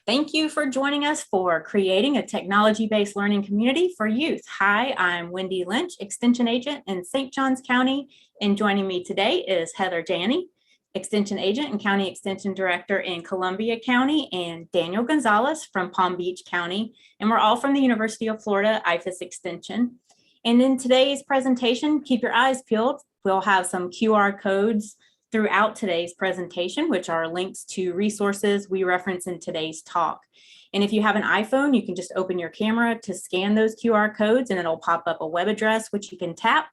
Thank you for joining us for creating a technology-based learning community for youth. Hi, I'm Wendy Lynch, Extension Agent in St. Johns County, and joining me today is Heather Janney, Extension Agent and County Extension Director in Columbia County, and Daniel Gonzalez from Palm Beach County, and we're all from the University of Florida IFAS Extension. And in today's presentation, keep your eyes peeled. We'll have some QR codes throughout today's presentation, which are links to resources we reference in today's talk. And if you have an iPhone, you can just open your camera to scan those QR codes and it'll pop up a web address which you can tap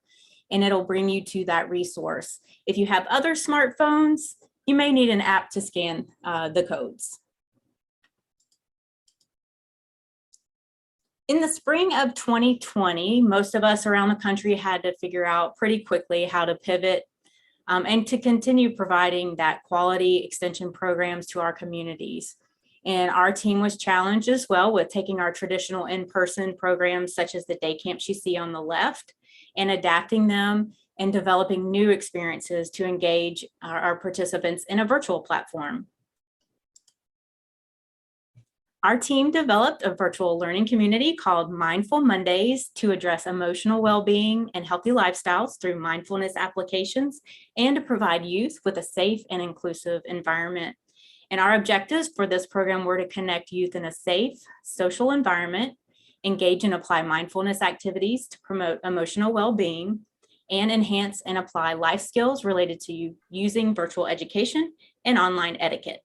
and it'll bring you to that resource. If you have other smartphones, you may need an app to scan the codes. In the spring of 2020, most of us around the country had to figure out pretty quickly how to pivot and to continue providing that quality extension programs to our communities. And our team was challenged as well with taking our traditional in-person programs, such as the day camps you see on the left, and adapting them and developing new experiences to engage our participants in a virtual platform. Our team developed a virtual learning community called Mindful Mondays to address emotional well-being and healthy lifestyles through mindfulness applications and to provide youth with a safe and inclusive environment. And our objectives for this program were to connect youth in a safe, social environment, engage and apply mindfulness activities to promote emotional well-being, and enhance and apply life skills related to using virtual education and online etiquette.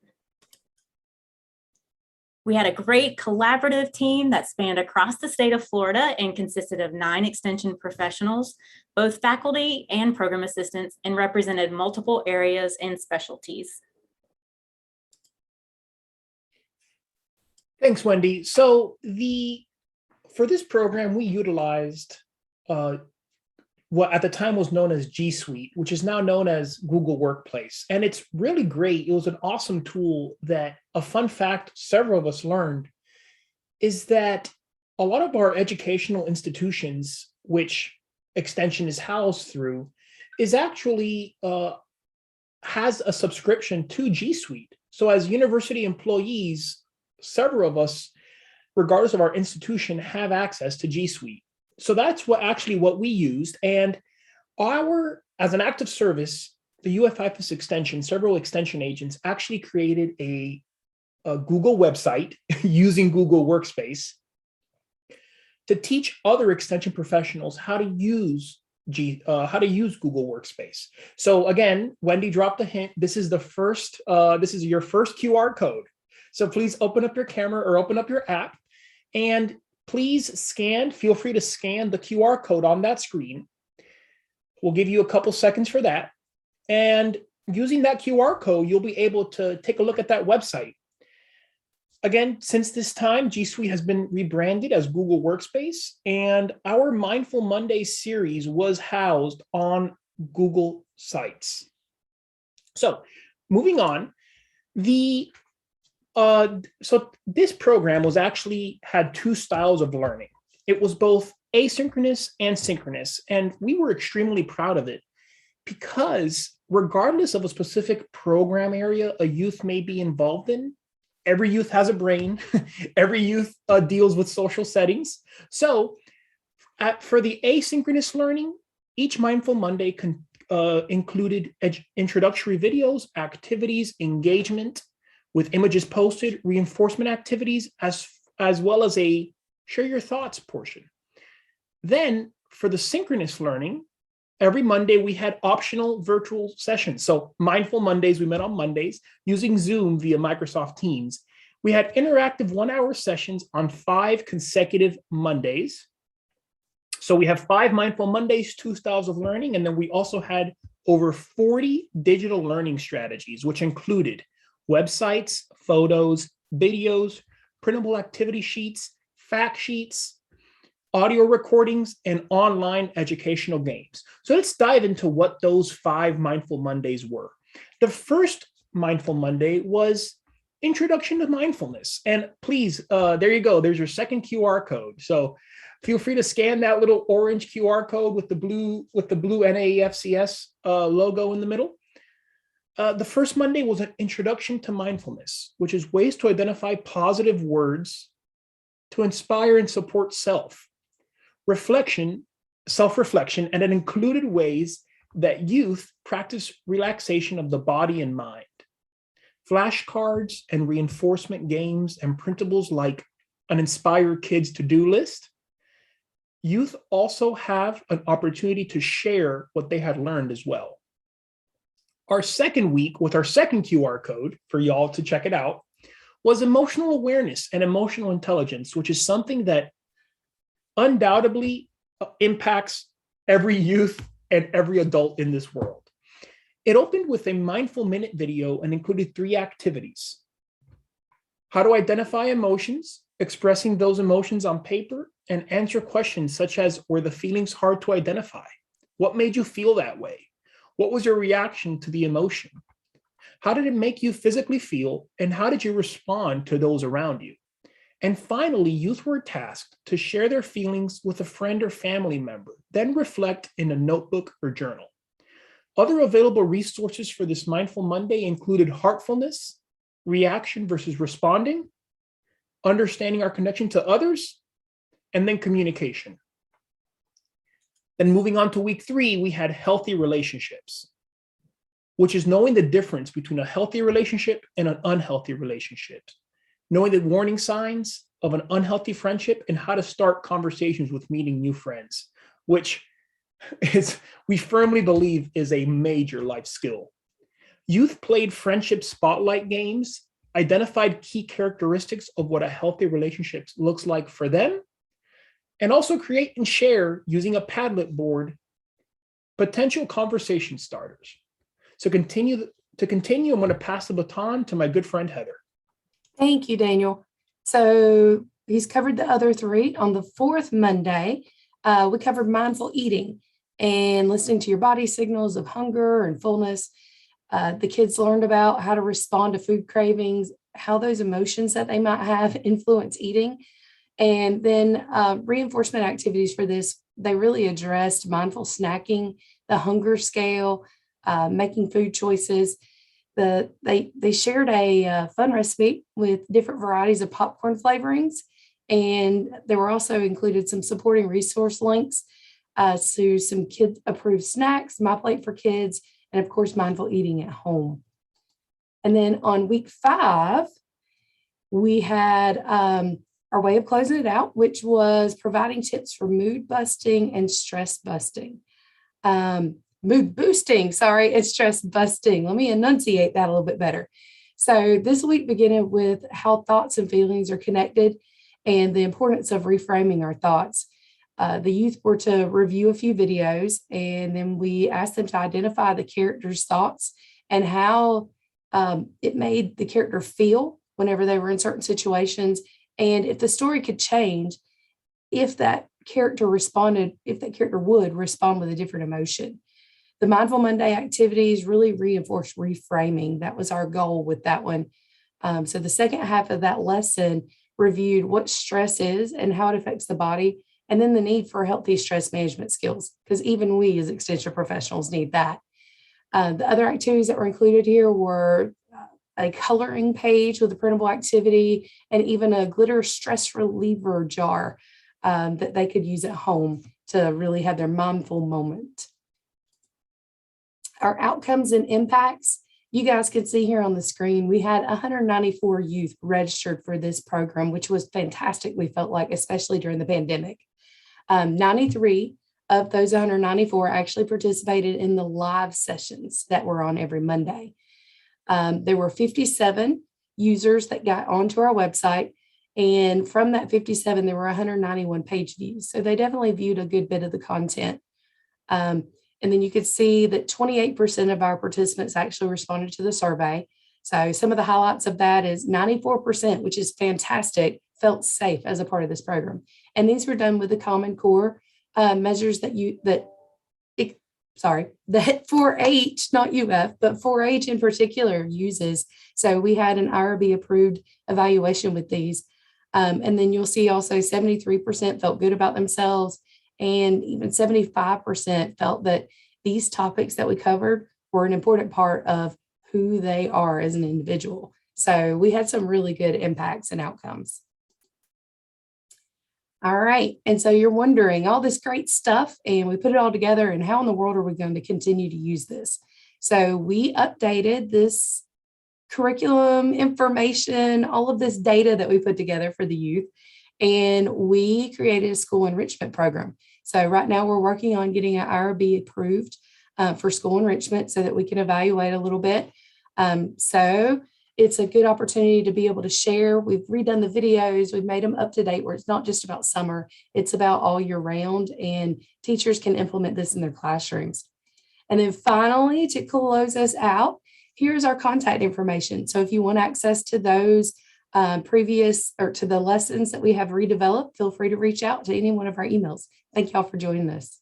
We had a great collaborative team that spanned across the state of Florida and consisted of 9 extension professionals, both faculty and program assistants, and represented multiple areas and specialties. Thanks, Wendy. So for this program, we utilized what at the time was known as G Suite, which is now known as Google Workplace. And it's really great. It was an awesome tool that a fun fact several of us learned is that a lot of our educational institutions, which Extension is housed through, is actually has a subscription to G Suite. So as university employees, several of us, regardless of our institution, have access to G Suite. So that's what we used. And as an active service, the UF-IFAS extension, several extension agents actually created a Google website using Google Workspace to teach other extension professionals how to use Google Workspace. So again, Wendy dropped a hint. This is your first QR code. So please open up your camera or open up your app and please feel free to scan the QR code on that screen. We'll give you a couple seconds for that. And using that QR code, you'll be able to take a look at that website. Again, since this time, G Suite has been rebranded as Google Workspace, and our Mindful Mondays series was housed on Google Sites. So moving on, so this program had 2 styles of learning. It was both asynchronous and synchronous, and we were extremely proud of it because regardless of a specific program area a youth may be involved in, every youth has a brain, every youth deals with social settings. So for the asynchronous learning, each Mindful Monday included introductory videos, activities, engagement, with images posted, reinforcement activities, as well as a share your thoughts portion. Then for the synchronous learning, every Monday we had optional virtual sessions. So Mindful Mondays, we met on Mondays using Zoom via Microsoft Teams. We had interactive 1-hour sessions on 5 consecutive Mondays. So we have 5 Mindful Mondays, 2 styles of learning, and then we also had over 40 digital learning strategies, which included websites, photos, videos, printable activity sheets, fact sheets, audio recordings, and online educational games. So let's dive into what those 5 Mindful Mondays were. The first Mindful Monday was Introduction to Mindfulness. And please, there you go. There's your second QR code. So feel free to scan that little orange QR code with the blue NAEFCS logo in the middle. The first Monday was an introduction to mindfulness, which is ways to identify positive words to inspire and support self-reflection, and it included ways that youth practice relaxation of the body and mind. Flashcards and reinforcement games and printables like an Inspire Kids to-do list. Youth also have an opportunity to share what they had learned as well. Our second week with our second QR code for y'all to check it out was emotional awareness and emotional intelligence, which is something that undoubtedly impacts every youth and every adult in this world. It opened with a mindful minute video and included 3 activities: how to identify emotions, expressing those emotions on paper, and answer questions such as, were the feelings hard to identify? What made you feel that way? What was your reaction to the emotion? How did it make you physically feel? And how did you respond to those around you? And finally, youth were tasked to share their feelings with a friend or family member, then reflect in a notebook or journal. Other available resources for this Mindful Monday included heartfulness, reaction versus responding, understanding our connection to others, and then communication. Then moving on to week 3, we had healthy relationships, which is knowing the difference between a healthy relationship and an unhealthy relationship, knowing the warning signs of an unhealthy friendship and how to start conversations with meeting new friends, which we firmly believe is a major life skill. Youth played friendship spotlight games, identified key characteristics of what a healthy relationship looks like for them, and also create and share using a Padlet board potential conversation starters. So to continue, I'm going to pass the baton to my good friend, Heather. Thank you, Daniel. So he's covered the other 3. On the 4th Monday, we covered mindful eating and listening to your body signals of hunger and fullness. The kids learned about how to respond to food cravings, how those emotions that they might have influence eating. And then reinforcement activities for this, they really addressed mindful snacking, the hunger scale, making food choices. They shared a fun recipe with different varieties of popcorn flavorings. And there were also included some supporting resource links to some kid-approved snacks, My Plate for Kids, and of course, mindful eating at home. And then on week 5, we had our way of closing it out, which was providing tips for mood busting and stress busting. Mood boosting, and stress busting. Let me enunciate that a little bit better. So this week began with how thoughts and feelings are connected and the importance of reframing our thoughts. The youth were to review a few videos, and then we asked them to identify the character's thoughts and how it made the character feel whenever they were in certain situations, and if the story could change, if that character would respond with a different emotion. The Mindful Monday activities really reinforced reframing. That was our goal with that one. So the second half of that lesson reviewed what stress is and how it affects the body, and then the need for healthy stress management skills, because even we as extension professionals need that. The other activities that were included here were a coloring page with a printable activity and even a glitter stress reliever jar that they could use at home to really have their mindful moment. Our outcomes and impacts, you guys can see here on the screen, we had 194 youth registered for this program, which was fantastic, we felt like, especially during the pandemic. 93 of those 194 actually participated in the live sessions that were on every Monday. There were 57 users that got onto our website, and from that 57, there were 191 page views. So they definitely viewed a good bit of the content. And then you could see that 28% of our participants actually responded to the survey. So some of the highlights of that is 94%, which is fantastic, felt safe as a part of this program. And these were done with the Common Core measures that 4-H, not UF, but 4-H in particular uses. So we had an IRB approved evaluation with these. And then you'll see also 73% felt good about themselves, and even 75% felt that these topics that we covered were an important part of who they are as an individual. So we had some really good impacts and outcomes. All right. And so you're wondering all this great stuff, and we put it all together, and how in the world are we going to continue to use this? So we updated this curriculum information, all of this data that we put together for the youth, and we created a school enrichment program. So right now we're working on getting an IRB approved for school enrichment so that we can evaluate a little bit. So it's a good opportunity to be able to share. We've redone the videos. We've made them up to date where it's not just about summer, it's about all year round, and teachers can implement this in their classrooms. And then finally, to close us out, here's our contact information. So if you want access to those previous or to the lessons that we have redeveloped, feel free to reach out to any one of our emails. Thank y'all for joining us.